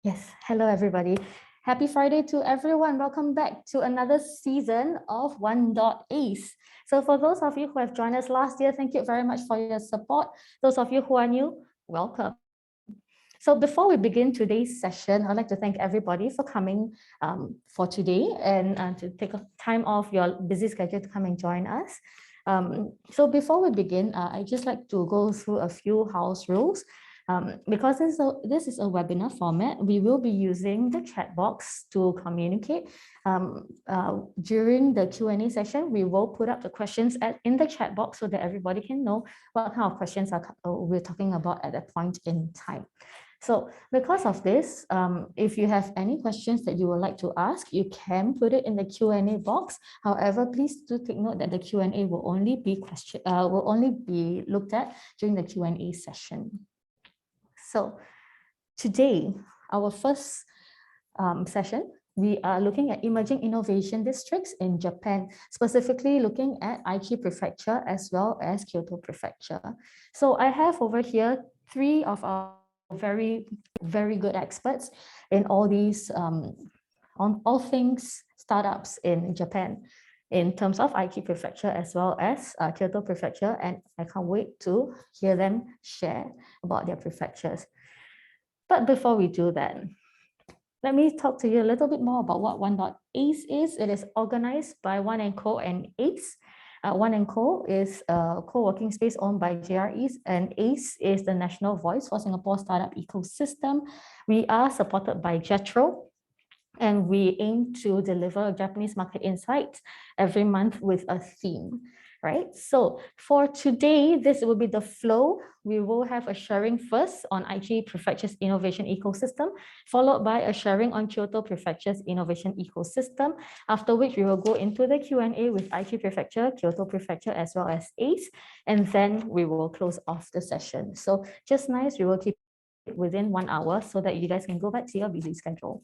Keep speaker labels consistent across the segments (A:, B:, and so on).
A: Yes, hello everybody. Happy Friday to everyone. Welcome back to another season of OneDotAce. So for those of you who have joined us last year, thank you very much for your support. Those of you who are new, welcome. So before we begin today's session, I'd like to thank everybody for coming for today and to take a time off your busy schedule to come and join us. So before we begin, I'd just like to go through a few house rules. Because this is a webinar format, we will be using the chat box to communicate. During the Q&A session, we will put up the questions in the chat box so that everybody can know what kind of questions we're talking about at that point in time. So because of this, if you have any questions that you would like to ask, you can put it in the Q&A box. However, please do take note that the Q&A will only be looked at during the Q&A session. So today, our first session, we are looking at emerging innovation districts in Japan, specifically looking at Aichi Prefecture as well as Kyoto Prefecture. So I have over here three of our very good experts in all these, on all things startups in Japan, in terms of Aichi Prefecture as well as Kyoto Prefecture, and I can't wait to hear them share about their prefectures. But before we do that, let me talk to you a little bit more about what OneDotAce is. It is organized by One&Co and ACE. One&Co is a co-working space owned by JREs, and ACE is the national voice for Singapore startup ecosystem. We are supported by JETRO, and we aim to deliver Japanese market insights every month with a theme, right? So for today, this will be the flow. We will have a sharing first on Aichi Prefecture's innovation ecosystem, followed by a sharing on Kyoto Prefecture's innovation ecosystem, after which we will go into the Q&A with Aichi Prefecture, Kyoto Prefecture, as well as ACE, and then we will close off the session. So just nice, we will keep it within 1 hour so that you guys can go back to your busy schedule.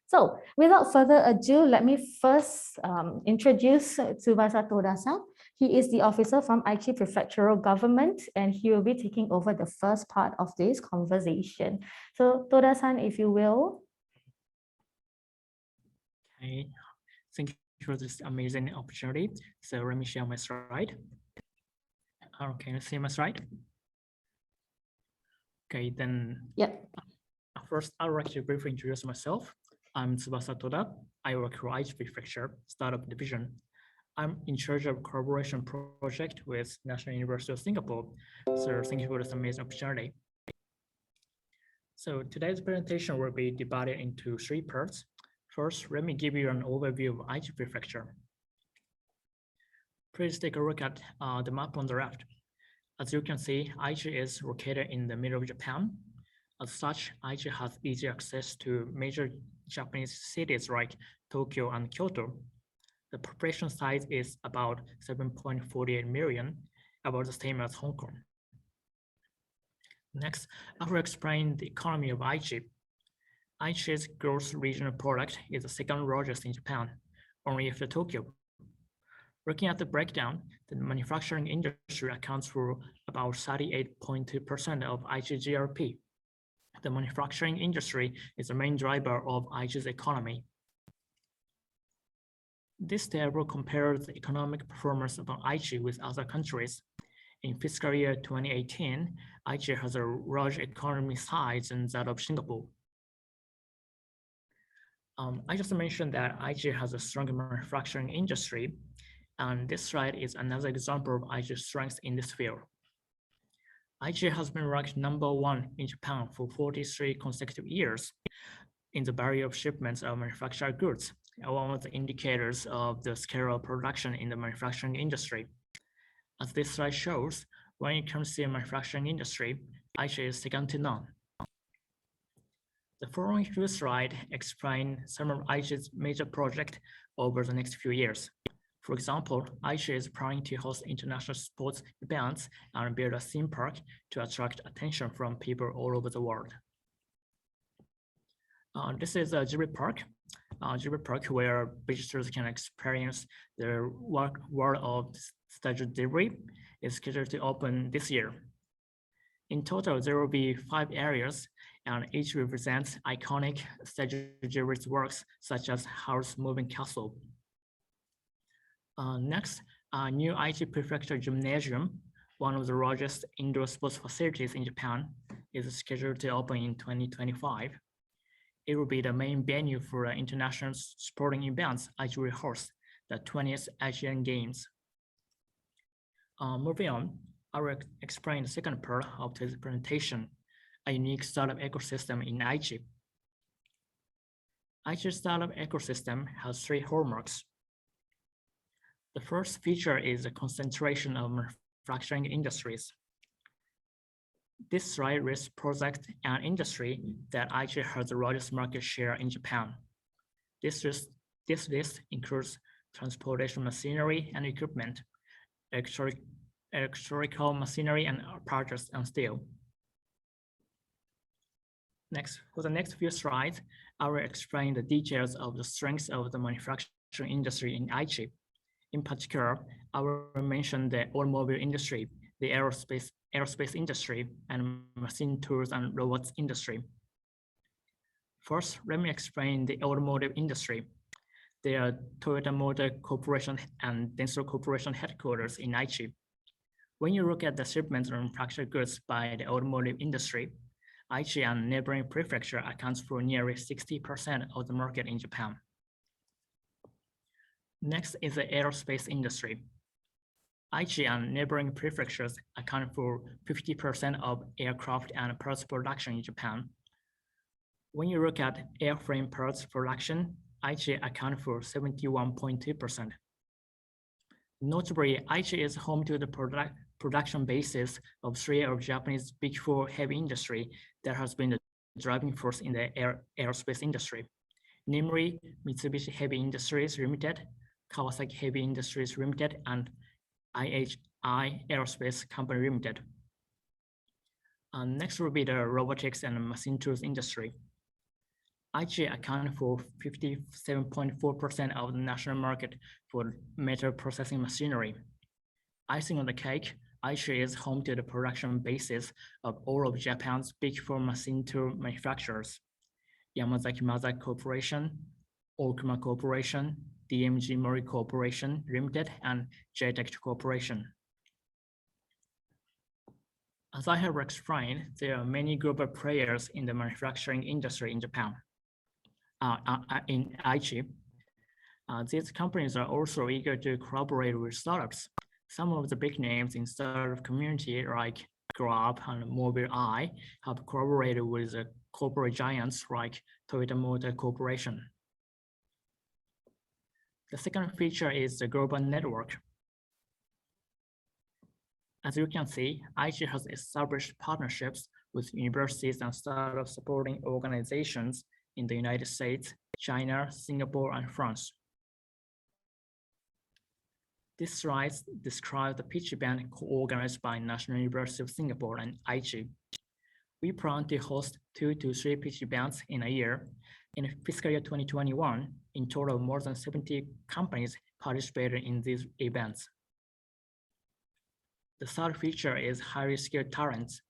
A: So without further ado, let me first introduce Tsubasa Toda-san. He is the officer from Aichi Prefectural Government, and he will be taking over the first part of this conversation. So Toda-san, if you will.
B: Okay, thank you for this amazing opportunity. So let me share my slide. Can you see my slide? Okay, then.
A: Yep.
B: First, I would like to briefly introduce myself. I'm Tsubasa Toda. I work for Aichi Prefecture Startup Division. I'm in charge of collaboration project with National University of Singapore. So thank you for this amazing opportunity. So today's presentation will be divided into 3 parts. First, let me give you an overview of Aichi Prefecture. Please take a look at the map on the left. As you can see, Aichi is located in the middle of Japan. As such, Aichi has easy access to major Japanese cities like Tokyo and Kyoto. The population size is about 7.48 million, about the same as Hong Kong. Next, I will explain the economy of Aichi. Aichi's gross regional product is the second largest in Japan, only after Tokyo. Looking at the breakdown, the manufacturing industry accounts for about 38.2% of Aichi GRP. The manufacturing industry is the main driver of Aichi's economy. This table compares the economic performance of Aichi with other countries. In fiscal year 2018, Aichi has a large economy size than that of Singapore. I just mentioned that Aichi has a strong manufacturing industry, and this slide is another example of Aichi's strength in this field. Aichi has been ranked #1 in Japan for 43 consecutive years in the value of shipments of manufactured goods, one of the indicators of the scale of production in the manufacturing industry. As this slide shows, when it comes to the manufacturing industry, Aichi is second to none. The following few slides explain some of Aichi's major projects over the next few years. For example, Aichi is planning to host international sports events and build a theme park to attract attention from people all over the world. This is a Ghibli Park where visitors can experience the world of Statue Ghibli. Is scheduled to open this year. In total, there will be 5 areas, and each represents iconic Sagittarius works such as House Moving Castle. Next, new Aichi Prefectural Gymnasium, one of the largest indoor sports facilities in Japan, is scheduled to open in 2025. It will be the main venue for international sporting events Aichi will host, the 20th Asian Games. Moving on, I will explain the second part of this presentation, a unique startup ecosystem in Aichi. Aichi's startup ecosystem has three hallmarks. The first feature is the concentration of manufacturing industries. This slide lists projects and industry that Aichi has the largest market share in Japan. This list includes transportation machinery and equipment, electrical machinery and apparatus and steel. Next, for the next few slides, I will explain the details of the strengths of the manufacturing industry in Aichi. In particular, I will mention the automobile industry, the aerospace industry, and machine tools and robots industry. First, let me explain the automotive industry. There are Toyota Motor Corporation and Denso Corporation headquarters in Aichi. When you look at the shipments of manufactured goods by the automotive industry, Aichi and neighboring prefecture accounts for nearly 60% of the market in Japan. Next is the aerospace industry. Aichi and neighboring prefectures account for 50% of aircraft and parts production in Japan. When you look at airframe parts production, Aichi accounts for 71.2%. Notably, Aichi is home to the production basis of three of Japanese Big Four heavy industry that has been the driving force in the aerospace industry, namely Mitsubishi Heavy Industries Limited, Kawasaki Heavy Industries Limited, and IHI Aerospace Company Limited. Next will be the robotics and machine tools industry. Aichi accounts for 57.4% of the national market for metal processing machinery. Icing on the cake, Aichi is home to the production basis of all of Japan's Big Four machine tool manufacturers: Yamazaki Mazaki Corporation, Okuma Corporation, DMG Mori Corporation Limited, and JTEC Corporation. As I have explained, there are many global players in the manufacturing industry in Japan. In Aichi, these companies are also eager to collaborate with startups. Some of the big names in startup community like Grab and Mobileye have collaborated with the corporate giants like Toyota Motor Corporation. The second feature is the global network. As you can see, Aichi has established partnerships with universities and startup supporting organizations in the United States, China, Singapore, and France. This slide describes the pitch event co-organized by National University of Singapore and Aichi. We plan to host 2 to 3 pitch events in a year. In fiscal year 2021, in total, more than 70 companies participated in these events. The third feature is highly skilled talents.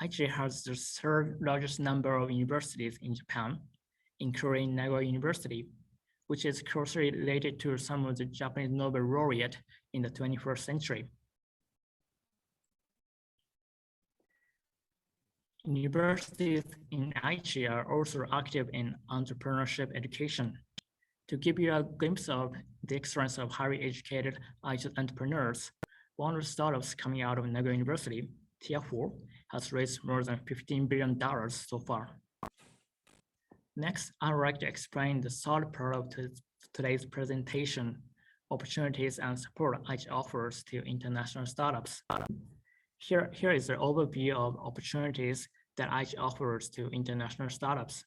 B: Aichi has the third largest number of universities in Japan, including Nagoya University, which is closely related to some of the Japanese Nobel laureate in the 21st century. Universities in Aichi are also active in entrepreneurship education. To give you a glimpse of the excellence of highly educated Aichi entrepreneurs, one of the startups coming out of Nagoya University, Tier4, has raised more than $15 billion so far. Next, I would like to explain the third part of today's presentation, opportunities and support Aichi offers to international startups. Here is an overview of opportunities that Aichi offers to international startups.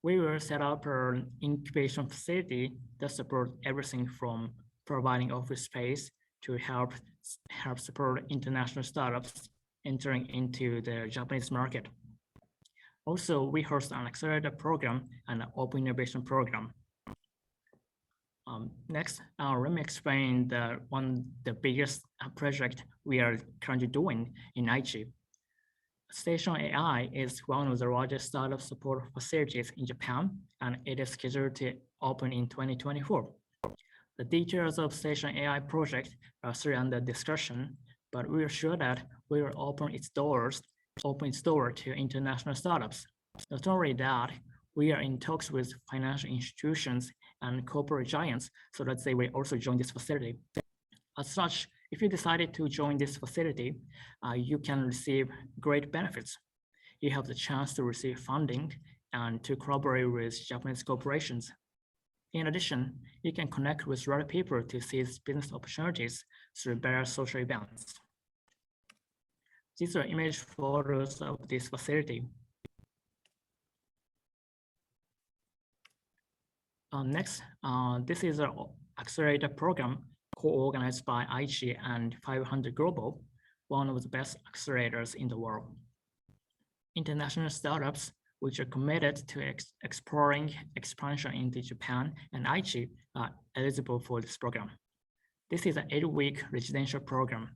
B: We will set up an incubation facility that supports everything from providing office space to help support international startups entering into the Japanese market. Also, we host an accelerator program and an open innovation program. Next, let me explain the biggest project we are currently doing in Aichi. Station AI is one of the largest startup support facilities in Japan, and it is scheduled to open in 2024. The details of Station AI project are still under discussion, but we are sure that we will open its door to international startups. Not only that, we are in talks with financial institutions and corporate giants so that they will also join this facility. As such, if you decided to join this facility, you can receive great benefits. You have the chance to receive funding and to collaborate with Japanese corporations. In addition, you can connect with other people to seize business opportunities through various social events. These are image photos of this facility. Next, this is an accelerator program co-organized by Aichi and 500 Global, one of the best accelerators in the world. International startups which are committed to exploring expansion into Japan and Aichi are eligible for this program. This is an 8-week residential program.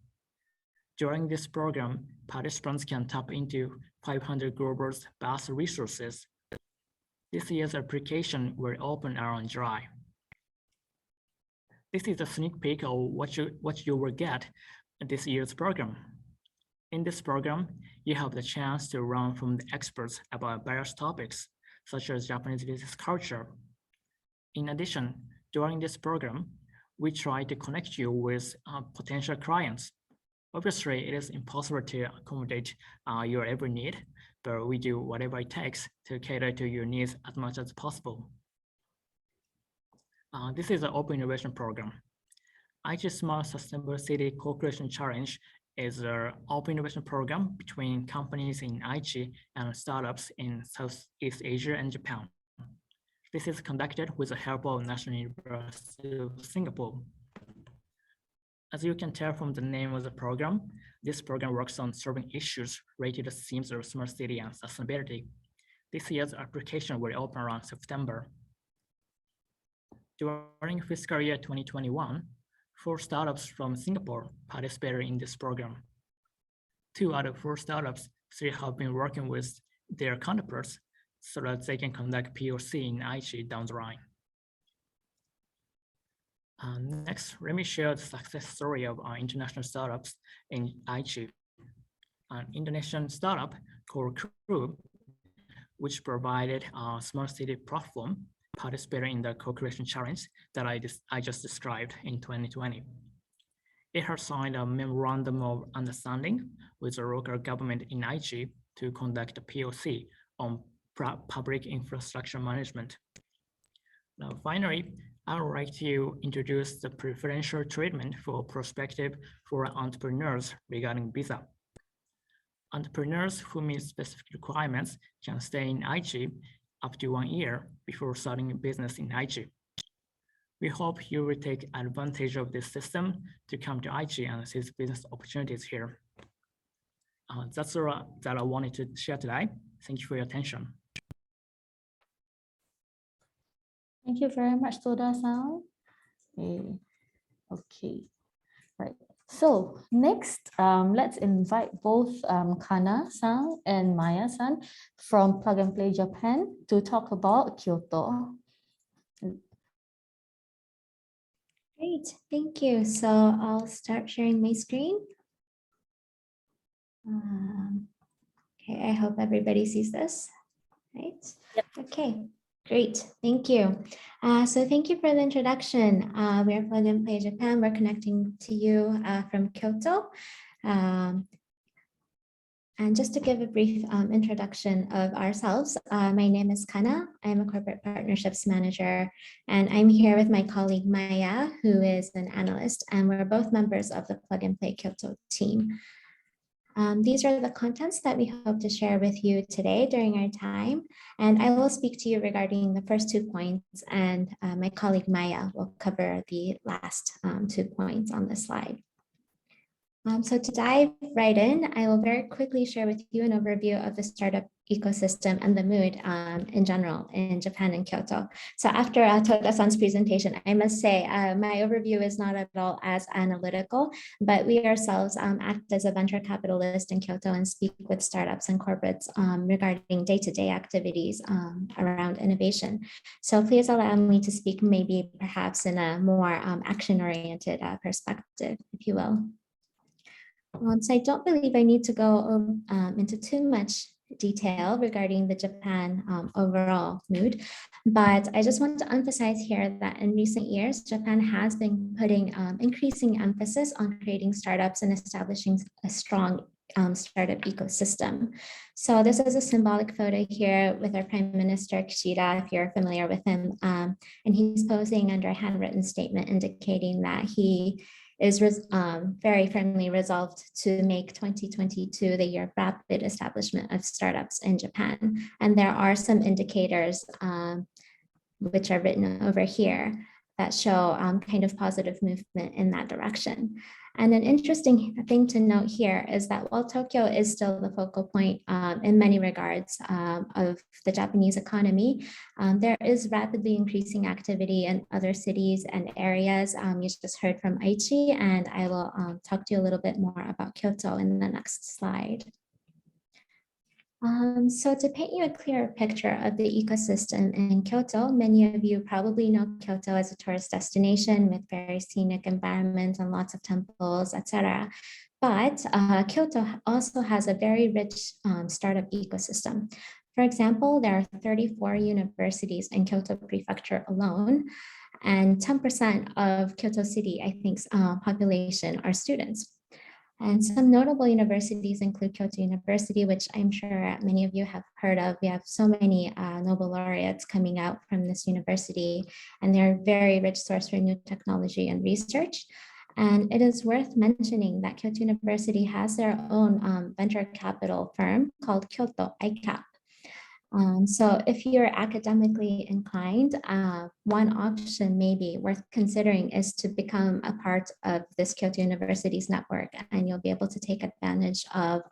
B: During this program, participants can tap into 500 Global's vast resources. This year's application will open around July. This is a sneak peek of what you will get in this year's program. In this program, you have the chance to learn from the experts about various topics, such as Japanese business culture. In addition, during this program, we try to connect you with potential clients. Obviously, it is impossible to accommodate your every need, but we do whatever it takes to cater to your needs as much as possible. This is an open innovation program. Aichi Smart Sustainable City Co-Creation Challenge is an open innovation program between companies in Aichi and startups in Southeast Asia and Japan. This is conducted with the help of National University of Singapore. As you can tell from the name of the program, this program works on solving issues related to themes of smart city and sustainability. This year's application will open around September. During fiscal year 2021, 4 startups from Singapore participated in this program. 2 out of 4 startups still have been working with their counterparts so that they can conduct POC in Aichi down the line. Next, let me share the success story of our international startups in Aichi. An Indonesian startup called Crew, which provided a smart city platform, participated in the co-creation challenge that I just described in 2020. It has signed a memorandum of understanding with the local government in Aichi to conduct a POC on public infrastructure management. Now, finally, I would like to introduce the preferential treatment for prospective foreign entrepreneurs regarding visa. Entrepreneurs who meet specific requirements can stay in Aichi up to 1 year before starting a business in Aichi. We hope you will take advantage of this system to come to Aichi and seize business opportunities here. That's all that I wanted to share today. Thank you for your attention.
A: Thank you very much, Toda-san. Okay, right. So next, let's invite both Kana-san and Maia-san from Plug and Play Japan to talk about Kyoto.
C: Great, thank you. So I'll start sharing my screen. Okay, I hope everybody sees this, right?
A: Yep.
C: Okay, great, thank you. So thank you for the introduction. We are Plug and Play Japan. We're connecting to you from Kyoto. And just to give a brief introduction of ourselves, my name is Kana. I'm a corporate partnerships manager, and I'm here with my colleague Maia, who is an analyst, and we're both members of the Plug and Play Kyoto team. These are the contents that we hope to share with you today during our time, and I will speak to you regarding the first 2 points, and my colleague Maia will cover the last 2 points on this slide. So to dive right in, I will very quickly share with you an overview of the startup ecosystem and the mood in general in Japan and Kyoto. So after Toda-san's presentation, I must say my overview is not at all as analytical, but we ourselves act as a venture capitalist in Kyoto and speak with startups and corporates regarding day-to-day activities around innovation. So please allow me to speak maybe perhaps in a more action-oriented perspective, if you will. So I don't believe I need to go into too much detail regarding the Japan overall mood, but I just want to emphasize here that in recent years, Japan has been putting increasing emphasis on creating startups and establishing a strong startup ecosystem. So this is a symbolic photo here with our Prime Minister Kishida, if you're familiar with him, and he's posing under a handwritten statement indicating that he is very firmly resolved to make 2022 the year of rapid establishment of startups in Japan. And there are some indicators which are written over here that show kind of positive movement in that direction. And an interesting thing to note here is that while Tokyo is still the focal point in many regards of the Japanese economy, there is rapidly increasing activity in other cities and areas. You just heard from Aichi, and I will talk to you a little bit more about Kyoto in the next slide. So to paint you a clearer picture of the ecosystem in Kyoto, many of you probably know Kyoto as a tourist destination with very scenic environment and lots of temples, etc. But Kyoto also has a very rich startup ecosystem. For example, there are 34 universities in Kyoto Prefecture alone, and 10% of Kyoto City, I think, population are students. And some notable universities include Kyoto University, which I'm sure many of you have heard of. We have so many Nobel laureates coming out from this university, and they're a very rich source for new technology and research. And it is worth mentioning that Kyoto University has their own venture capital firm called Kyoto ICAP. So if you're academically inclined, one option maybe worth considering is to become a part of this Kyoto University's network, and you'll be able to take advantage of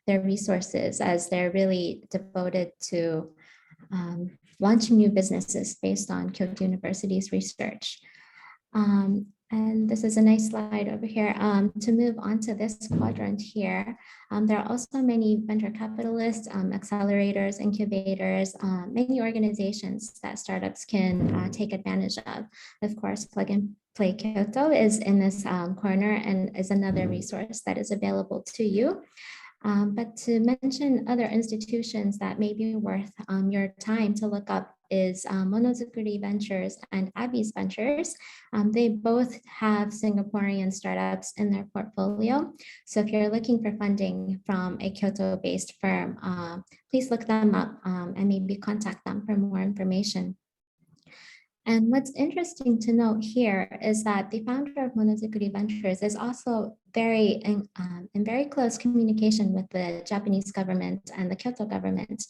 C: their resources as they're really devoted to launching new businesses based on Kyoto University's research. And this is a nice slide over here. To move on to this quadrant here, there are also many venture capitalists, accelerators, incubators, many organizations that startups can take advantage of. Of course, Plug and Play Kyoto is in this corner and is another resource that is available to you. But to mention other institutions that may be worth your time to look up is Monozukuri Ventures and Abby's Ventures. They both have Singaporean startups in their portfolio. So if you're looking for funding from a Kyoto-based firm, please look them up and maybe contact them for more information. And what's interesting to note here is that the founder of Monozukuri Ventures is also very in very close communication with the Japanese government and the Kyoto government.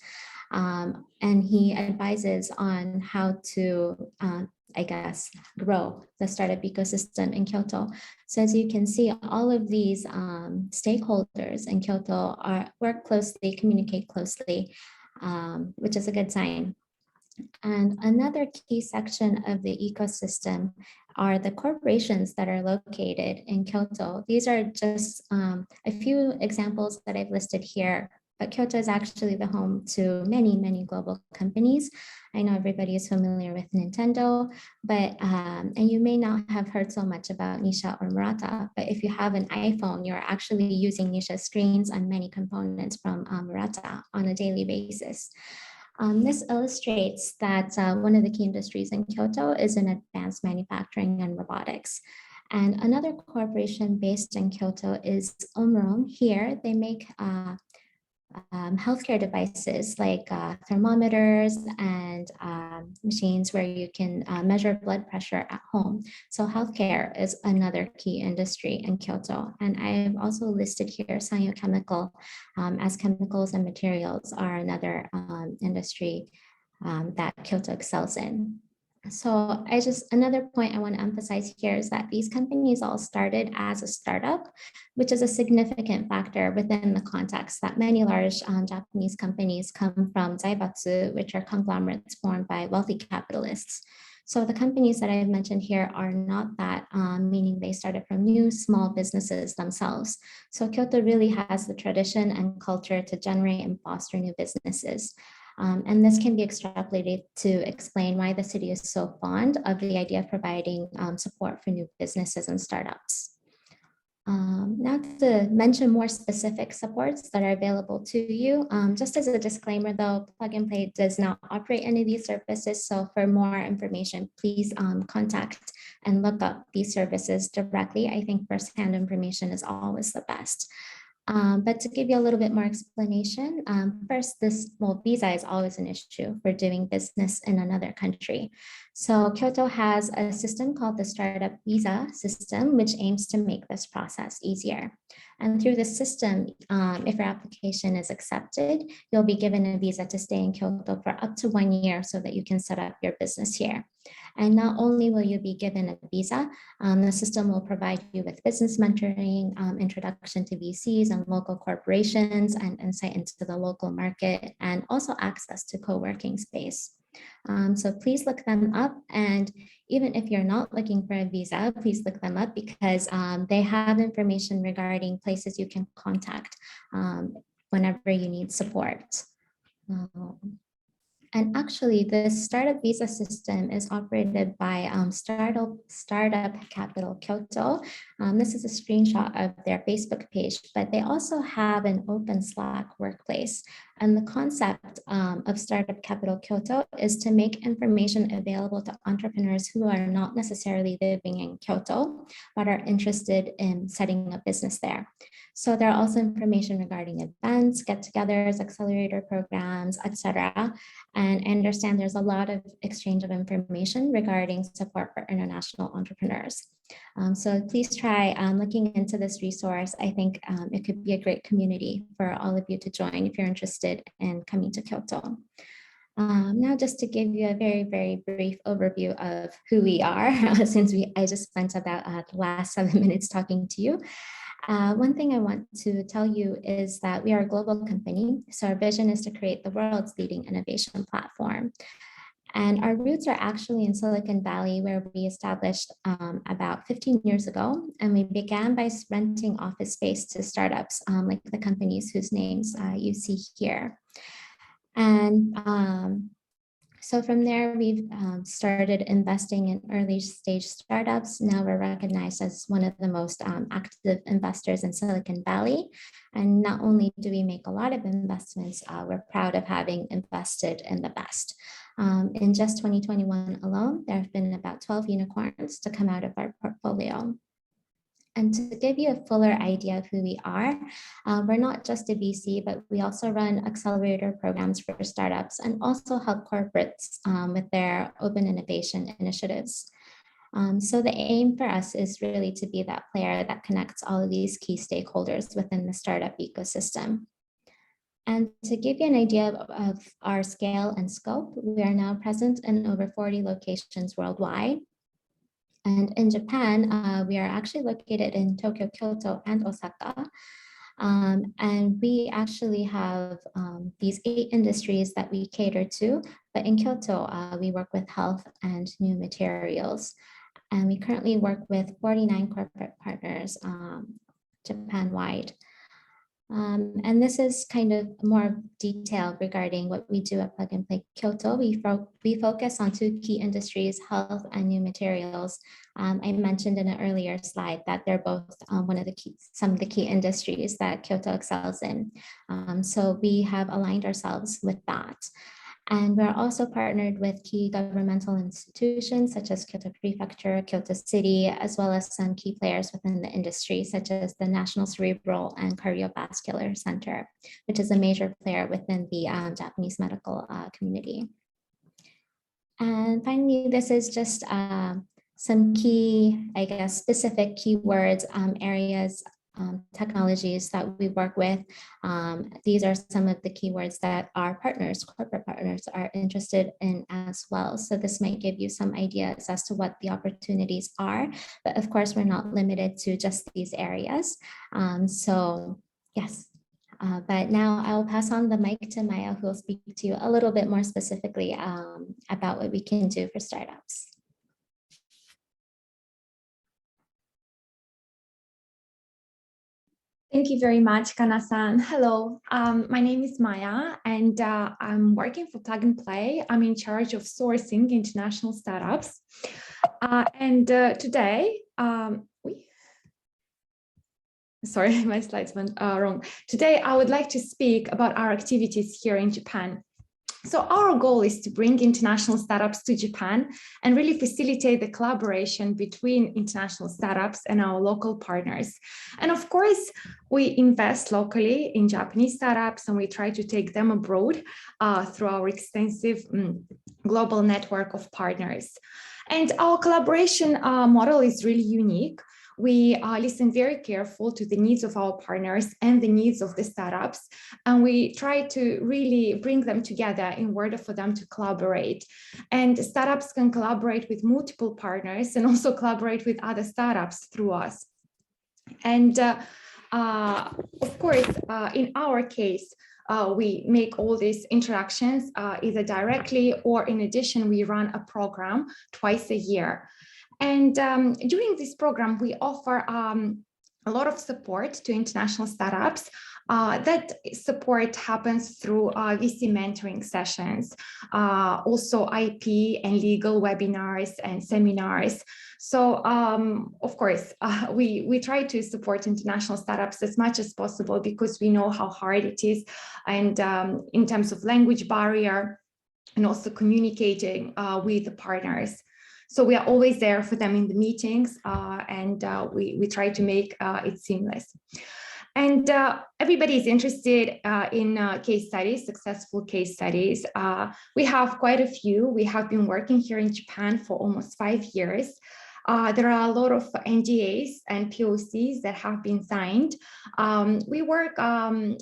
C: And he advises on how to, I guess, grow the startup ecosystem in Kyoto. So as you can see, all of these stakeholders in Kyoto work closely, communicate closely, which is a good sign. And another key section of the ecosystem are the corporations that are located in Kyoto. These are just a few examples that I've listed here, but Kyoto is actually the home to many, many global companies. I know everybody is familiar with Nintendo, but and you may not have heard so much about Nisha or Murata, but if you have an iPhone, you're actually using Nisha screens and many components from Murata on a daily basis. This illustrates that one of the key industries in Kyoto is in advanced manufacturing and robotics. And another corporation based in Kyoto is Omron. Here, they make healthcare devices like thermometers and machines where you can measure blood pressure at home. So healthcare is another key industry in Kyoto. And I've also listed here Sanyo Chemical, as chemicals and materials are another industry that Kyoto excels in. So another point I want to emphasize here is that these companies all started as a startup, which is a significant factor within the context that many large Japanese companies come from zaibatsu, which are conglomerates formed by wealthy capitalists. So the companies that I've mentioned here are not that, meaning they started from new small businesses themselves. So Kyoto really has the tradition and culture to generate and foster new businesses. And this can be extrapolated to explain why the city is so fond of the idea of providing support for new businesses and startups. Now to mention more specific supports that are available to you. Just as a disclaimer though, Plug and Play does not operate any of these services. So for more information, please contact and look up these services directly. I think firsthand information is always the best. But to give you a little bit more explanation, first, visa is always an issue for doing business in another country. So Kyoto has a system called the Startup Visa System, which aims to make this process easier. And through this system, if your application is accepted, you'll be given a visa to stay in Kyoto for up to 1 year so that you can set up your business here. And not only will you be given a visa, the system will provide you with business mentoring, introduction to VCs and local corporations, and insight into the local market, and also access to co-working space. So please look them up. And even if you're not looking for a visa, please look them up because they have information regarding places you can contact whenever you need support. And actually, the startup visa system is operated by Startup Capital Kyoto. This is a screenshot of their Facebook page, but they also have an open Slack workplace. And the concept of Startup Capital Kyoto is to make information available to entrepreneurs who are not necessarily living in Kyoto, but are interested in setting a business there. So there are also information regarding events, get-togethers, accelerator programs, etc. And I understand there's a lot of exchange of information regarding support for international entrepreneurs. So please try looking into this resource. I think it could be a great community for all of you to join if you're interested in coming to Kyoto. Now, just to give you a very, very brief overview of who we are, since I just spent about the last 7 minutes talking to you. One thing I want to tell you is that we are a global company. So our vision is to create the world's leading innovation platform. And our roots are actually in Silicon Valley, where we established about 15 years ago. And we began by renting office space to startups like the companies whose names you see here. And so from there, we've started investing in early stage startups. Now we're recognized as one of the most active investors in Silicon Valley. And not only do we make a lot of investments, we're proud of having invested in the best. In just 2021 alone, there have been about 12 unicorns to come out of our portfolio. And to give you a fuller idea of who we are, we're not just a VC, but we also run accelerator programs for startups and also help corporates with their open innovation initiatives. So the aim for us is really to be that player that connects all of these key stakeholders within the startup ecosystem. And to give you an idea of our scale and scope, we are now present in over 40 locations worldwide. And in Japan, we are actually located in Tokyo, Kyoto, and Osaka. And we actually have these 8 industries that we cater to. But in Kyoto, we work with health and new materials. And we currently work with 49 corporate partners Japan-wide. And this is kind of more detail regarding what we do at Plug and Play Kyoto. We focus on 2 key industries, health and new materials. I mentioned in an earlier slide that they're both some of the key industries that Kyoto excels in. So we have aligned ourselves with that. And we're also partnered with key governmental institutions such as Kyoto Prefecture, Kyoto City, as well as some key players within the industry, such as the National Cerebral and Cardiovascular Center, which is a major player within the Japanese medical community. And finally, this is just some key, specific keywords, areas technologies that we work with. These are some of the keywords that our partners, corporate partners, are interested in as well. So this might give you some ideas as to what the opportunities are. But of course, we're not limited to just these areas. So yes. But now I will pass on the mic to Maia, who will speak to you a little bit more specifically about what we can do for startups.
D: Thank you very much, Kana-san. Hello, my name is Maia, and I'm working for Plug and Play. I'm in charge of sourcing international startups. Today, sorry, my slides went wrong. Today, I would like to speak about our activities here in Japan. So our goal is to bring international startups to Japan and really facilitate the collaboration between international startups and our local partners. And of course, we invest locally in Japanese startups, and we try to take them abroad through our extensive global network of partners. And our collaboration model is really unique. We listen very careful to the needs of our partners and the needs of the startups, and we try to really bring them together in order for them to collaborate. And startups can collaborate with multiple partners and also collaborate with other startups through us. And of course, in our case, we make all these introductions either directly or in addition, we run a program twice a year. And during this program, we offer a lot of support to international startups. That support happens through VC mentoring sessions, also IP and legal webinars and seminars. So, of course, we try to support international startups as much as possible because we know how hard it is, and in terms of language barrier and also communicating with the partners. So we are always there for them in the meetings, and we try to make it seamless. And everybody is interested in case studies, successful case studies. We have quite a few. We have been working here in Japan for almost 5 years. There are a lot of NDAs and POCs that have been signed. We work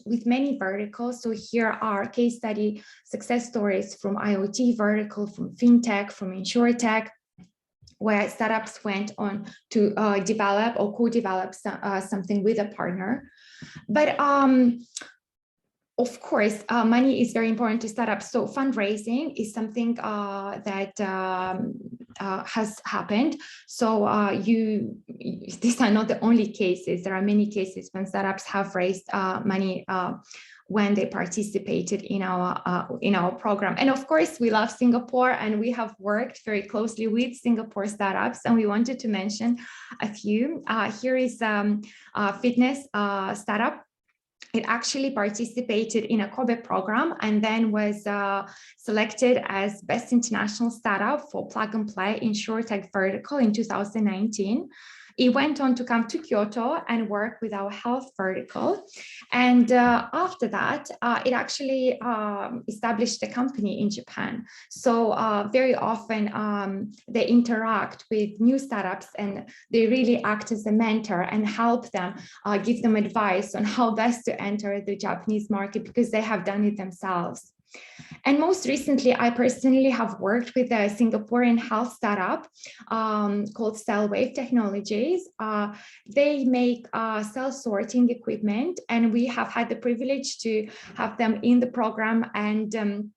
D: with many verticals. So here are case study success stories from IoT vertical, from FinTech, from InsurTech, where startups went on to develop or co-develop something with a partner. But of course, money is very important to startups. So fundraising is something that has happened. So these are not the only cases. There are many cases when startups have raised money when they participated in our program. And of course, we love Singapore, and we have worked very closely with Singapore startups, and we wanted to mention a few. Here is a fitness startup. It actually participated in a Kobe program and then was selected as Best International Startup for Plug and Play InsurTech vertical in 2019. It went on to come to Kyoto and work with our health vertical. And after that, it actually established a company in Japan. So very often they interact with new startups, and they really act as a mentor and help them, give them advice on how best to enter the Japanese market because they have done it themselves. And most recently, I personally have worked with a Singaporean health startup called Cellwave Technologies. They make cell sorting equipment, and we have had the privilege to have them in the program, and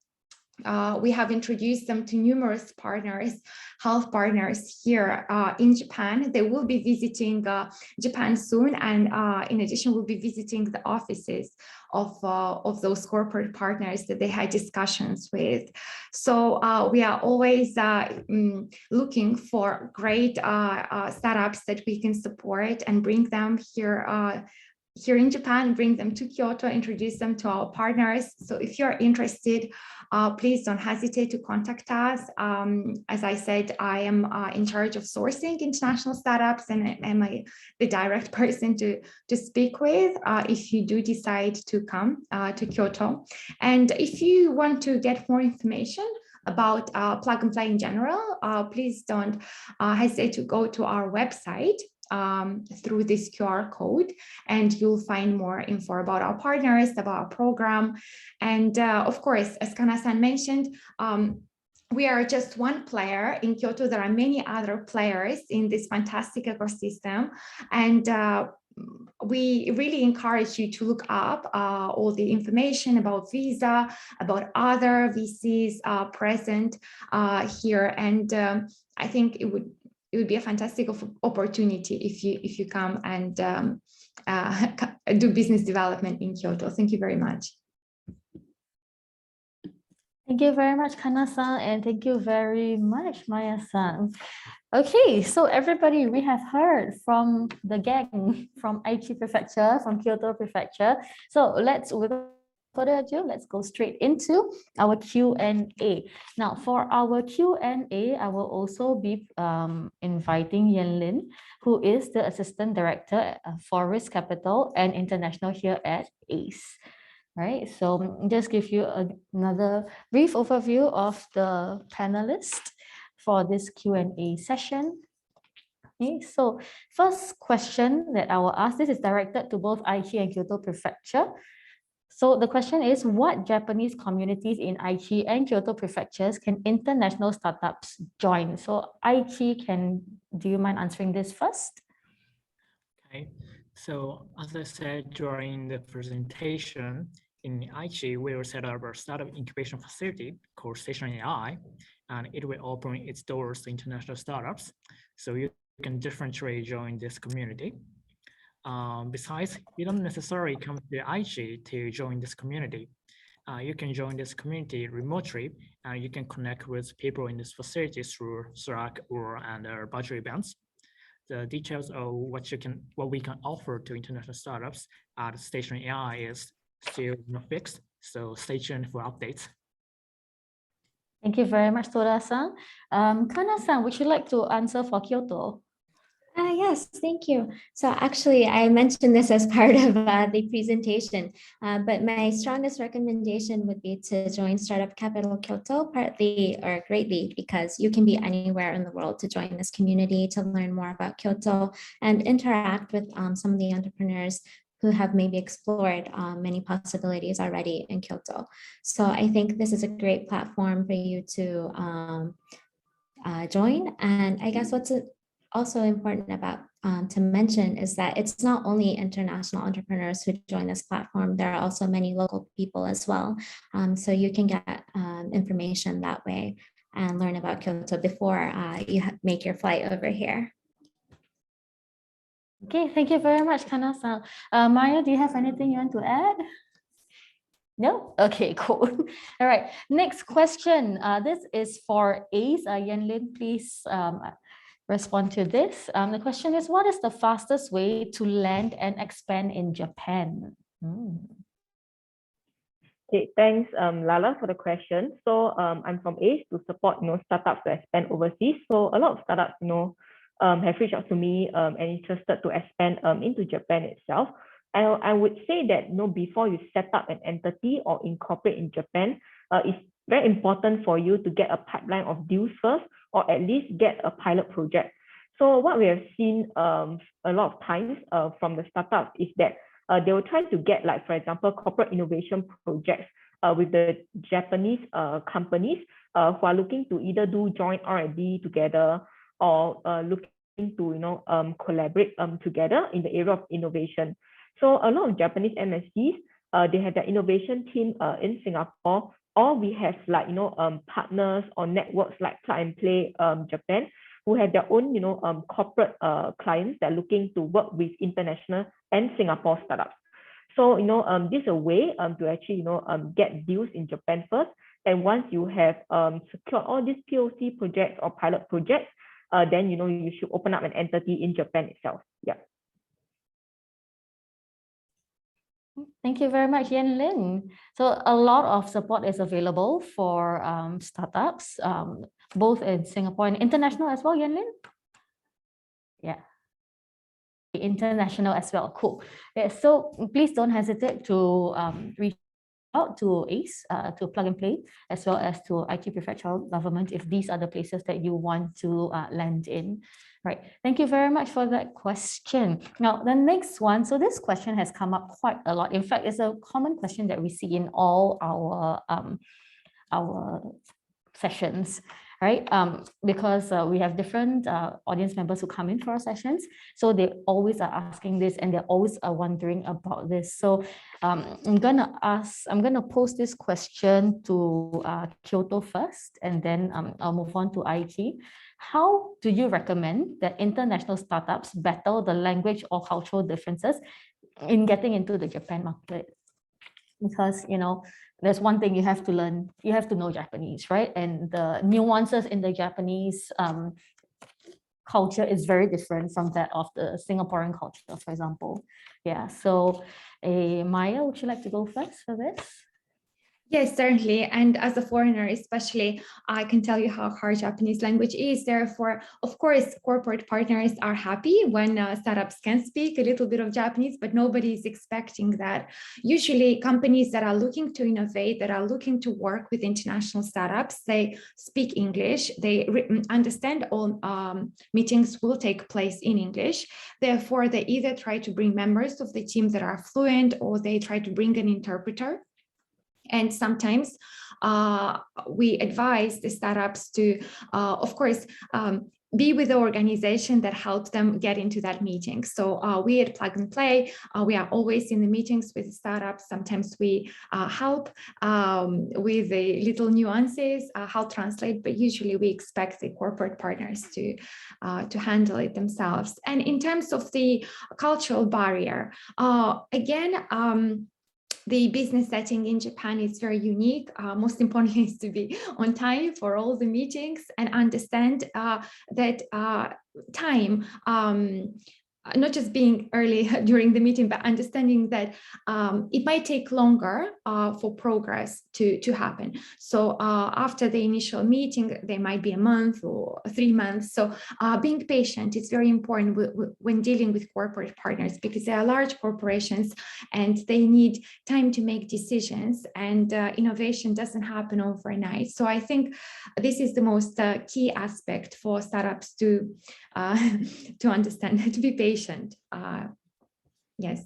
D: we have introduced them to numerous partners, health partners here in Japan. They will be visiting Japan soon, and in addition, we'll be visiting the offices of those corporate partners that they had discussions with. So we are always looking for great startups that we can support and bring them here in Japan, bring them to Kyoto, introduce them to our partners. So if you're interested, please don't hesitate to contact us. As I said, I am in charge of sourcing international startups, and am the direct person to speak with if you do decide to come to Kyoto. And if you want to get more information about Plug and Play in general, please don't hesitate to go to our website. through this QR code, and you'll find more info about our partners, about our program. And of course, as Kana-san mentioned, we are just one player in Kyoto. There are many other players in this fantastic ecosystem, and we really encourage you to look up all the information about visa, about other VCs present here. And I think it would be a fantastic opportunity if you come and do business development in Kyoto. Thank you very much.
A: Thank you very much, Kana-san, and thank you very much, Maya-san. Okay, so everybody, we have heard from the gang from Aichi Prefecture, from Kyoto Prefecture. So without further ado, let's go straight into our Q&A. Now, for our Q&A, I will also be inviting Yenlin, who is the Assistant Director for Risk Capital and International here at ACE. Right, so just give you another brief overview of the panelists for this Q&A session. Okay, so first question that I will ask, this is directed to both Aichi and Kyoto Prefecture. So the question is, what Japanese communities in Aichi and Kyoto Prefectures can international startups join? So Aichi, do you mind answering this first?
B: Okay, so as I said during the presentation, in Aichi, we will set up a startup incubation facility called Station AI, and it will open its doors to international startups. So you can differentially join this community. Besides, you don't necessarily come to Aichi to join this community. You can join this community remotely, and you can connect with people in this facility through Slack or budget events. The details of what we can offer to international startups at Station AI is still not fixed, so stay tuned for updates.
A: Thank you very much, Toda-san. Kana-san, would you like to answer for Kyoto?
C: Yes, thank you. So actually, I mentioned this as part of the presentation, but my strongest recommendation would be to join Startup Capital Kyoto, partly or greatly because you can be anywhere in the world to join this community, to learn more about Kyoto and interact with some of the entrepreneurs who have maybe explored many possibilities already in Kyoto. So I think this is a great platform for you to join. And I guess what's also important about to mention is that it's not only international entrepreneurs who join this platform, there are also many local people as well. So you can get information that way and learn about Kyoto before you make your flight over here.
A: Okay, thank you very much, Kana-san. Maya, do you have anything you want to add? No? Okay, cool. All right, next question. This is for Ace. Yenlin, please respond to this. The question is, what is the fastest way to land and expand in Japan?
E: Okay, thanks, Lala, for the question. So I'm from ACE to support startups to expand overseas. So a lot of startups have reached out to me and interested to expand into Japan itself. I would say that before you set up an entity or incorporate in Japan, it's very important for you to get a pipeline of deals first, or at least get a pilot project. So what we have seen a lot of times from the startups is that they will try to get, like, for example, corporate innovation projects with the Japanese companies who are looking to either do joint R&D together or looking to collaborate together in the area of innovation. So a lot of Japanese MSCs, they have their innovation team in Singapore, or we have partners or networks like Plug and Play Japan, who have their own corporate clients that are looking to work with international and Singapore startups. So this is a way to actually get deals in Japan first. And once you have secured all these POC projects or pilot projects, then you should open up an entity in Japan itself. Yeah.
A: Thank you very much, Yenlin. So a lot of support is available for startups, both in Singapore and international as well, Yenlin? Yeah. International as well, cool. Yeah, so please don't hesitate to reach to ACE, to Plug and Play, as well as to Aichi Prefectural Government if these are the places that you want to land in. Right. Thank you very much for that question. Now, the next one. So this question has come up quite a lot. In fact, it's a common question that we see in all our sessions, right? Because we have different audience members who come in for our sessions. So they always are asking this and they're always wondering about this. So I'm gonna pose this question to Kyoto first, and then I'll move on to Aichi. How do you recommend that international startups battle the language or cultural differences in getting into the Japan market? Because, you know, there's one thing you have to learn, you have to know Japanese, right? And the nuances in the Japanese culture is very different from that of the Singaporean culture, for example. Yeah, so Maia, would you like to go first for this?
D: Yes, certainly. And as a foreigner, especially, I can tell you how hard Japanese language is. Therefore, of course, corporate partners are happy when startups can speak a little bit of Japanese, but nobody is expecting that. Usually, companies that are looking to innovate, that are looking to work with international startups, they speak English. They understand all meetings will take place in English. Therefore, they either try to bring members of the team that are fluent, or they try to bring an interpreter. And sometimes we advise the startups to, of course, be with the organization that helps them get into that meeting. So we at Plug and Play, we are always in the meetings with startups. Sometimes we help with the little nuances, how to translate, but usually we expect the corporate partners to handle it themselves. And in terms of the cultural barrier, again, the business setting in Japan is very unique. Most importantly is to be on time for all the meetings and understand that time, not just being early during the meeting, but understanding that it might take longer for progress to happen. So after the initial meeting, there might be a month or 3 months. So being patient is very important when dealing with corporate partners, because they are large corporations and they need time to make decisions, and innovation doesn't happen overnight. So I think this is the most key aspect for startups to understand, to be patient. Yes.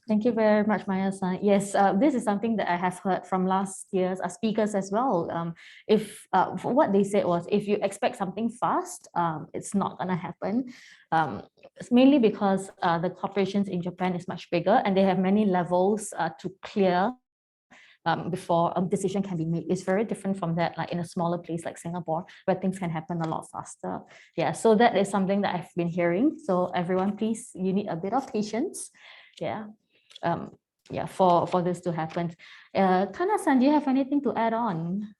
A: Thank you very much, Maya-san. Yes, this is something that I have heard from last year's speakers as well. What they said was, if you expect something fast, it's not gonna happen. It's mainly because the corporations in Japan is much bigger and they have many levels to clear before a decision can be made. It's very different from that, like in a smaller place like Singapore, where things can happen a lot faster. Yeah, so that is something that I've been hearing. So everyone, please, you need a bit of patience. Yeah, for this to happen. Kana-san, do you have anything to add on?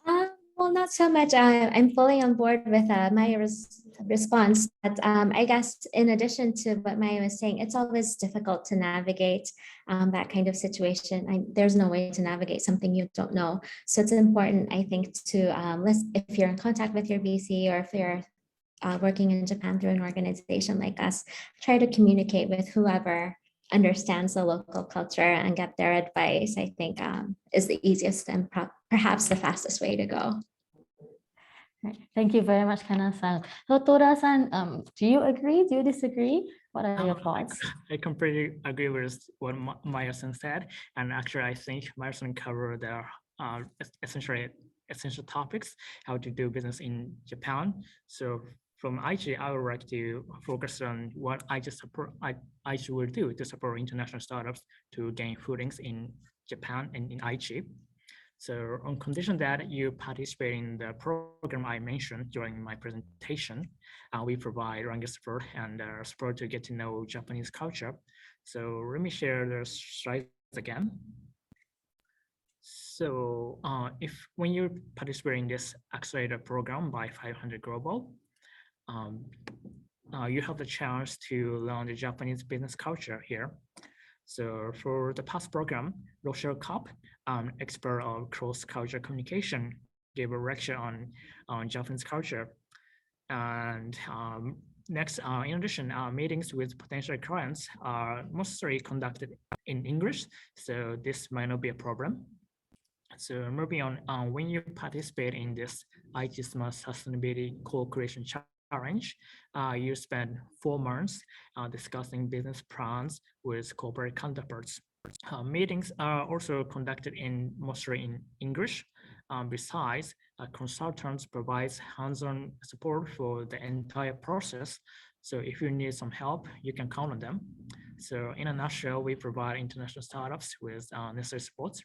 C: Well, not so much. I'm fully on board with Maya's response. But I guess in addition to what Maya was saying, it's always difficult to navigate that kind of situation. There's no way to navigate something you don't know. So it's important, I think, to listen if you're in contact with your VC, or if you're working in Japan through an organization like us, try to communicate with whoever understands the local culture and get their advice, I think is the easiest and perhaps the fastest way to go.
A: Thank you very much, Kana-san. So Toda-san, do you agree? Do you disagree? What are your thoughts?
B: I completely agree with what Maya-san said. And actually, I think Maya-san covered the essential topics, how to do business in Japan. So from Aichi, I would like to focus on what Aichi will do to support international startups to gain footings in Japan and in Aichi. So on condition that you participate in the program I mentioned during my presentation, we provide language support and support to get to know Japanese culture. So let me share the slides again. So when you participate in this accelerator program by 500 Global, you have the chance to learn the Japanese business culture here. So for the past program, Rochelle Kopp, expert of cross-cultural communication, gave a lecture on Japanese culture. And Next, in addition, meetings with potential clients are mostly conducted in English, so this might not be a problem. So moving on, when you participate in this Aichi Smart Sustainability Co-Creation Challenge, you spend 4 months discussing business plans with corporate counterparts. Meetings are also conducted mostly in English. Besides, consultants provide hands-on support for the entire process. So if you need some help, you can count on them. So in a nutshell, we provide international startups with necessary support.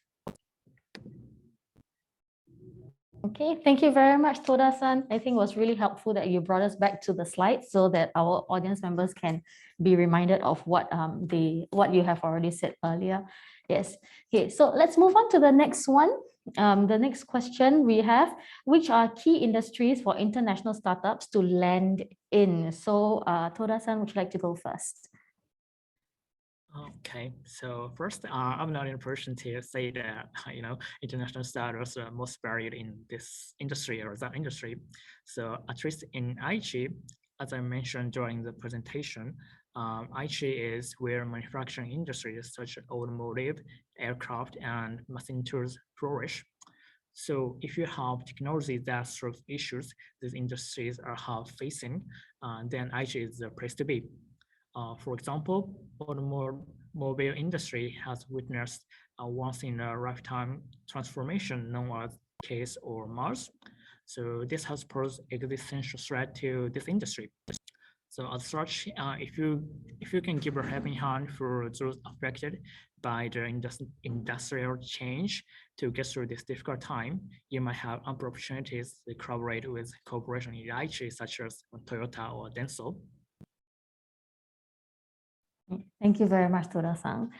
A: Okay, thank you very much, Toda-san. I think it was really helpful that you brought us back to the slides so that our audience members can be reminded of what you have already said earlier. Yes. Okay, so let's move on to the next one. The next question we have, which are key industries for international startups to land in? So Toda-san, would you like to go first?
B: Okay, so first, I'm not in a position to say that international startups are most valued in this industry or that industry. So at least in Aichi, as I mentioned during the presentation, Aichi is where manufacturing industries such as automotive, aircraft, and machine tools flourish. So if you have technology that solves issues these industries are facing, then Aichi is the place to be. For example, automobile industry has witnessed a once-in-a-lifetime transformation known as CASE or Mars. So this has posed existential threat to this industry. So as such, if you can give a helping hand for those affected by the industrial change to get through this difficult time, you might have ample opportunities to collaborate with corporations in Aichi, such as Toyota or Denso.
A: Thank you very much, Toda-san.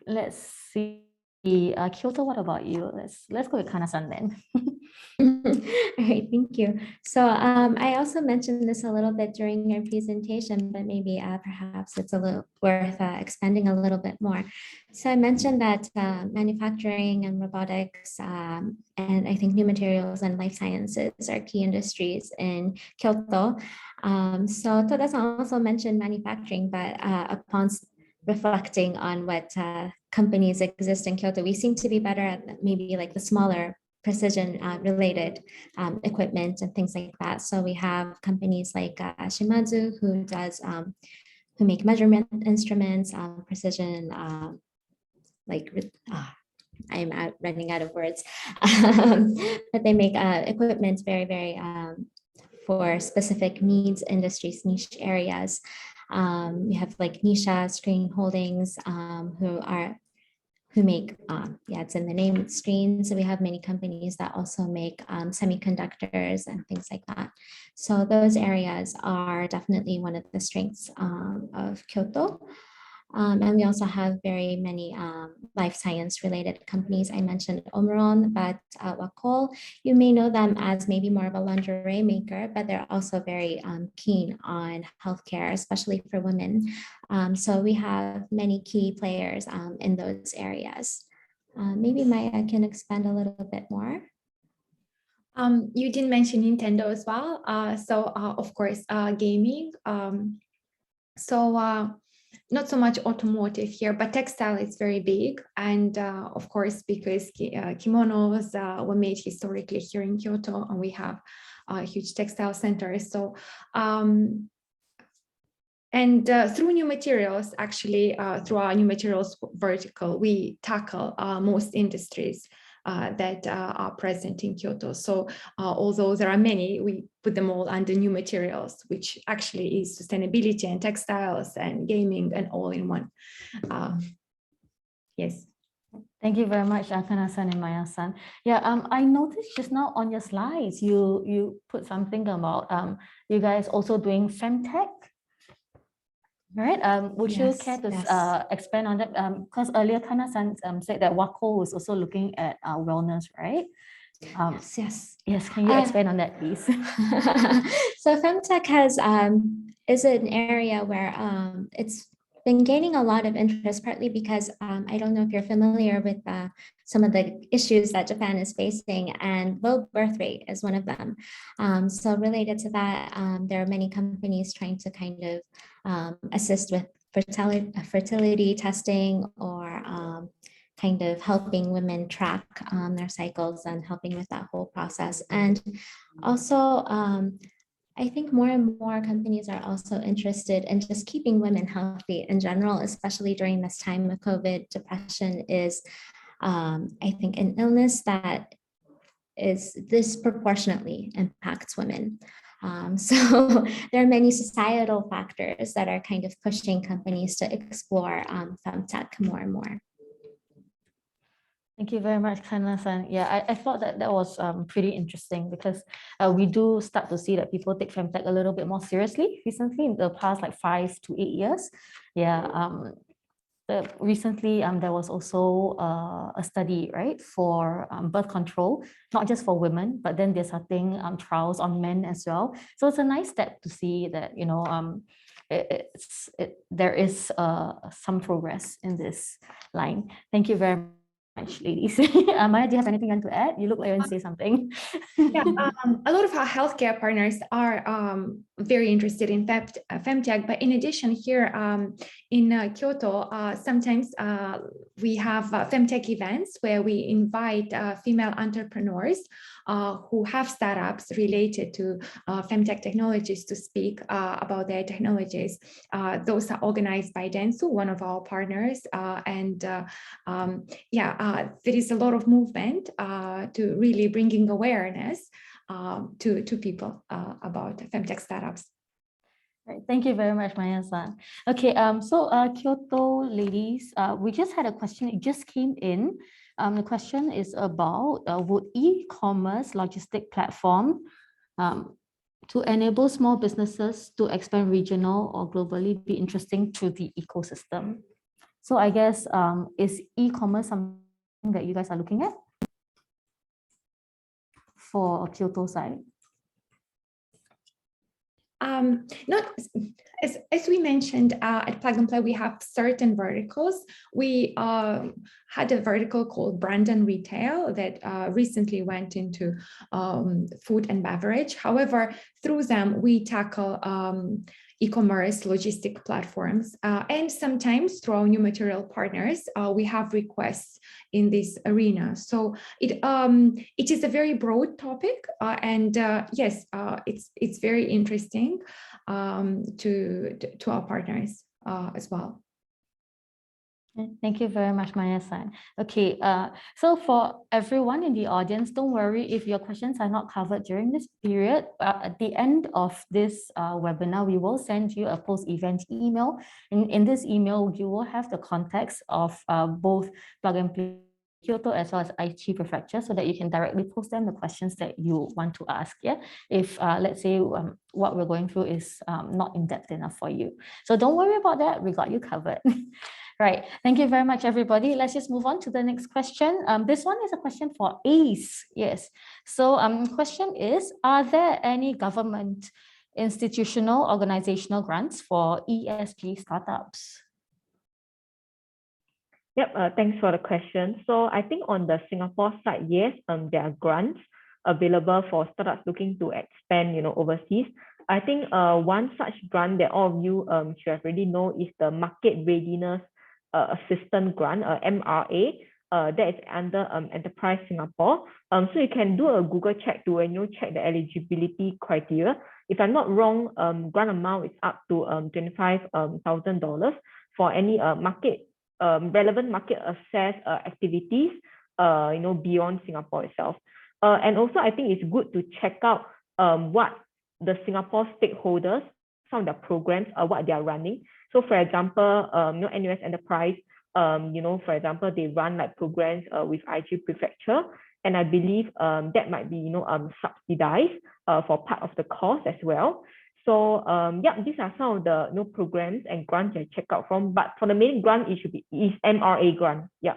A: Let's see, Kyoto, what about you? Let's go with Kana-san then.
C: All right, thank you. So I also mentioned this a little bit during your presentation, but maybe perhaps it's a little worth expanding a little bit more. So I mentioned that manufacturing and robotics and I think new materials and life sciences are key industries in Kyoto. So Toda-san also mentioned manufacturing, but upon reflecting on what companies exist in Kyoto, we seem to be better at maybe like the smaller precision related equipment and things like that. So we have companies like Shimadzu who make measurement instruments, precision, I'm running out of words, but they make equipment very for specific needs, industries, niche areas. We have like Nisha Screen Holdings who make, it's in the name, screens. So we have many companies that also make semiconductors and things like that. So those areas are definitely one of the strengths of Kyoto. And we also have very many life science related companies. I mentioned Omron, but Wakol, you may know them as maybe more of a lingerie maker, but they're also very keen on healthcare, especially for women. So we have many key players in those areas. Maybe Maia can expand a little bit more.
D: You didn't mention Nintendo as well. Of course, gaming. Not so much automotive here, but textile is very big. And of course, because kimonos were made historically here in Kyoto, and we have huge textile centers. So, through new materials, actually, through our new materials vertical, we tackle most industries that are present in Kyoto. So although there are many, we put them all under new materials, which actually is sustainability and textiles and gaming and all in one. Yes.
A: Thank you very much, Kana-san and Maia-san. Yeah, I noticed just now on your slides, you put something about you guys also doing femtech. Right. Would you care to expand on that? Because earlier Kana-san said that Wako was also looking at wellness, right? Yes. Can you expand on that, please?
C: So femtech is an area where it's been gaining a lot of interest, partly because I don't know if you're familiar with some of the issues that Japan is facing, and low birth rate is one of them. So related to that, there are many companies trying to kind of assist with fertility testing, or kind of helping women track their cycles and helping with that whole process. And also, I think more and more companies are also interested in just keeping women healthy in general, especially during this time of COVID. Depression is, I think, an illness that is disproportionately impacts women. So there are many societal factors that are kind of pushing companies to explore femtech more and more.
A: Thank you very much, Kana-san. Yeah, I thought that was pretty interesting, because we do start to see that people take femtech a little bit more seriously recently, in the past like 5 to 8 years. Yeah, recently there was also a study, right, for birth control, not just for women, but then they're starting trials on men as well. So it's a nice step to see that, you know, there is some progress in this line. Thank you very much, ladies. Maia, do you have anything you want to add? You look like you want to say something.
D: Yeah, a lot of our healthcare partners are very interested in femtech, but in addition, here in Kyoto, sometimes we have femtech events where we invite female entrepreneurs who have startups related to femtech technologies to speak about their technologies. Those are organized by Dentsu, one of our partners, and there is a lot of movement to really bringing awareness to people about femtech startups.
A: Right. Thank you very much, Maia-san. Okay, so Kyoto ladies, we just had a question. It just came in. The question is about would e-commerce logistic platform to enable small businesses to expand regional or globally be interesting to the ecosystem? So I guess, is e-commerce something that you guys are looking at for Kyoto side?
D: Not as we mentioned at Plug and Play, we have certain verticals. We had a vertical called brand and retail that recently went into food and beverage. However, through them, we tackle e-commerce logistic platforms, and sometimes through our new material partners, we have requests in this arena. So it is a very broad topic, and yes, it's very interesting to our partners as well.
A: Thank you very much, Maia-san. Okay, so for everyone in the audience, don't worry if your questions are not covered during this period. At the end of this webinar, we will send you a post-event email. In this email, you will have the context of both Plug and Play Kyoto as well as Aichi Prefecture, so that you can directly post them the questions that you want to ask. Yeah, if let's say what we're going through is not in depth enough for you, so don't worry about that. We got you covered. Right. Thank you very much, everybody. Let's just move on to the next question. This one is a question for ACE. Yes. So question is, are there any government, institutional, organizational grants for ESG startups?
E: Yep, thanks for the question. So I think on the Singapore side, yes, there are grants available for startups looking to expand, overseas. I think one such grant that all of you should have already know is the Market Readiness Assistant Grant, MRA, that is under Enterprise Singapore. So you can do a Google check to check the eligibility criteria. If I'm not wrong, grant amount is up to $25,000 for any relevant market access activities, beyond Singapore itself. And also, I think it's good to check out what the Singapore stakeholders, some of the programs, what they are running. So, for example, NUS Enterprise, for example, they run like programs with Aichi Prefecture, and I believe that might be subsidized for part of the cost as well. So yeah, these are some of the programs and grants I check out from. But for the main grant, it should be MRA grant. Yeah.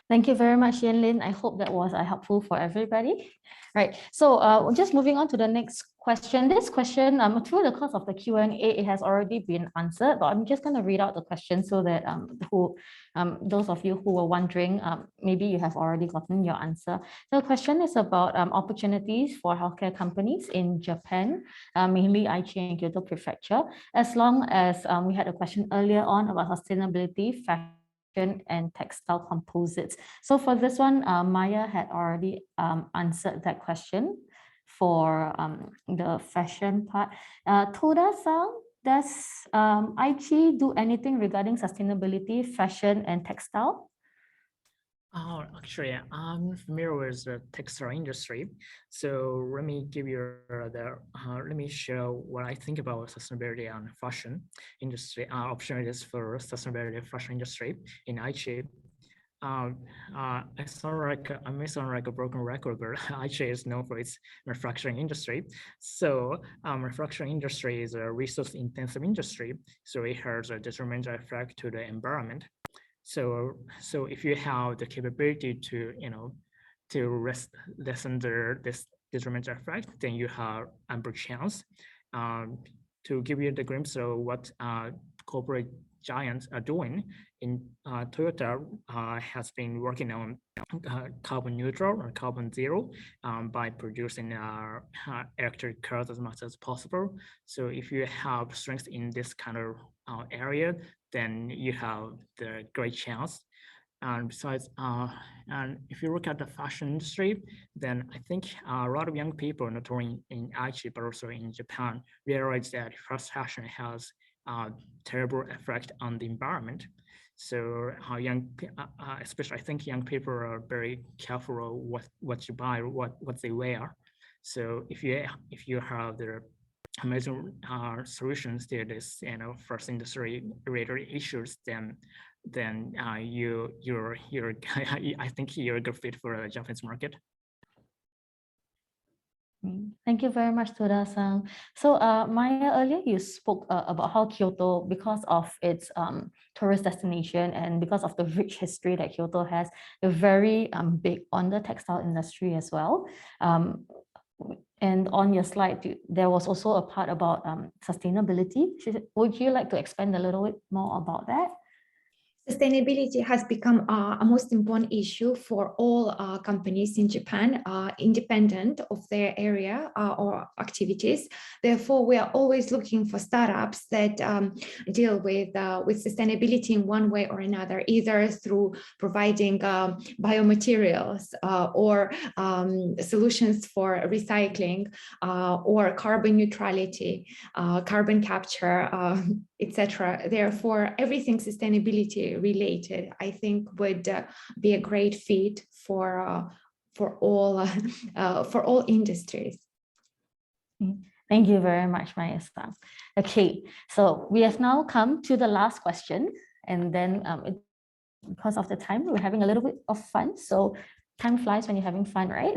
A: Thank you very much, Yanlin. I hope that was helpful for everybody. Right. So just moving on to the next question. This question, through the course of the Q&A, it has already been answered, but I'm just going to read out the question so that those of you who were wondering, maybe you have already gotten your answer. So the question is about opportunities for healthcare companies in Japan, mainly Aichi and Kyoto Prefecture, as long as we had a question earlier on about sustainability, fashion, and textile composites. So for this one, Maya had already answered that question for the fashion part. Toda-san, does Aichi do anything regarding sustainability, fashion, and textile?
B: Oh, actually, I'm familiar with the textile industry. So let me give you let me show what I think about sustainability and fashion industry, opportunities for sustainability fashion industry in Aichi. I may sound like a broken record, but Aichi is known for its manufacturing industry. So manufacturing industry is a resource-intensive industry, so it has a detrimental effect to the environment. So if you have the capability to lessen this detrimental effect, then you have ample chance. To give you the glimpse of what corporate giants are doing, in Toyota has been working on carbon neutral or carbon zero by producing electric cars as much as possible. So if you have strength in this kind of area, then you have the great chance. And besides, and if you look at the fashion industry, then I think a lot of young people, not only in Aichi, but also in Japan, realize that fast fashion has a terrible effect on the environment. So especially I think young people are very careful of what you buy, what they wear. So if you have the amazing solutions to this first industry related issues, then you're I think you're a good fit for the Japanese market.
A: Thank you very much, Toda-san. So Maya, earlier you spoke about how Kyoto, because of its tourist destination and because of the rich history that Kyoto has, they're very big on the textile industry as well. And on your slide, there was also a part about sustainability. Would you like to expand a little bit more about that?
D: Sustainability has become a most important issue for all companies in Japan, independent of their area or activities. Therefore, we are always looking for startups that deal with sustainability in one way or another, either through providing biomaterials or solutions for recycling or carbon neutrality, carbon capture, etc. Therefore, everything sustainability related, I think, would be a great fit for all industries.
A: Thank you very much, Maya-san. Okay, so we have now come to the last question, and then because of the time, we're having a little bit of fun. So time flies when you're having fun, right?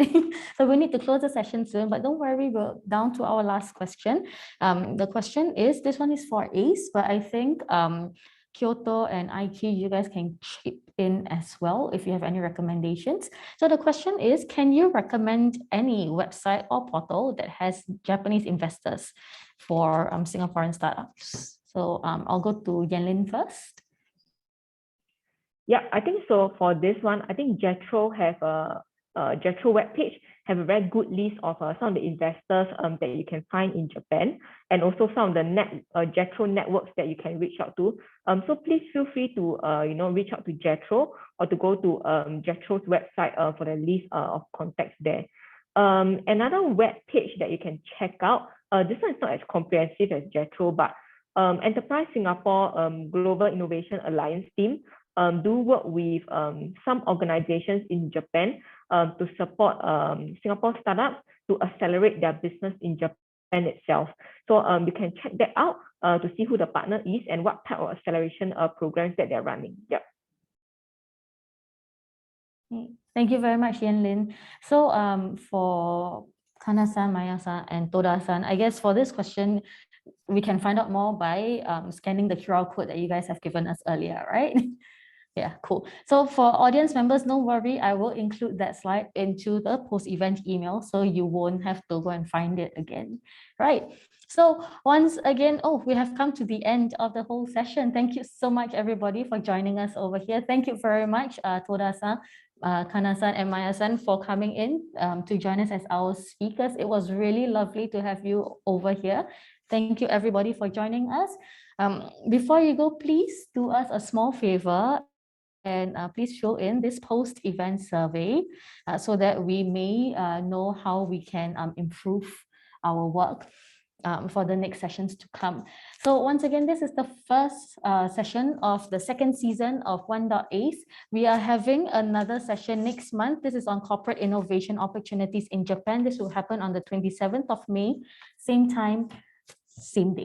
A: So we need to close the session soon, but don't worry, we're down to our last question. The question is, this one is for Ace, but I think Kyoto and Aichi, you guys can chip in as well if you have any recommendations. So the question is, can you recommend any website or portal that has Japanese investors for Singaporean startups? So I'll go to Yanlin first.
E: Yeah, I think so. For this one, I think JETRO have a JETRO webpage have a very good list of some of the investors that you can find in Japan, and also some of the JETRO networks that you can reach out to. So please feel free to reach out to JETRO or to go to JETRO's website for the list of contacts there. Another web page that you can check out. This one is not as comprehensive as JETRO, but Enterprise Singapore Global Innovation Alliance team do work with some organizations in Japan to support Singapore startups to accelerate their business in Japan itself. So you can check that out to see who the partner is and what type of acceleration programs that they're running. Yep.
A: Thank you very much, Yanlin. So for Kana-san, Maya-san, and Toda-san, I guess for this question, we can find out more by scanning the QR code that you guys have given us earlier, right? Yeah, cool. So for audience members, don't worry, I will include that slide into the post-event email so you won't have to go and find it again, right? So once again, we have come to the end of the whole session. Thank you so much, everybody, for joining us over here. Thank you very much, Toda-san, Kana-san, and Maia-san, for coming in to join us as our speakers. It was really lovely to have you over here. Thank you, everybody, for joining us. Before you go, please do us a small favor and please fill in this post-event survey so that we may know how we can improve our work for the next sessions to come. So once again, this is the first session of the second season of OneDotAce. We are having another session next month. This is on corporate innovation opportunities in Japan. This will happen on the 27th of May, same time, same day.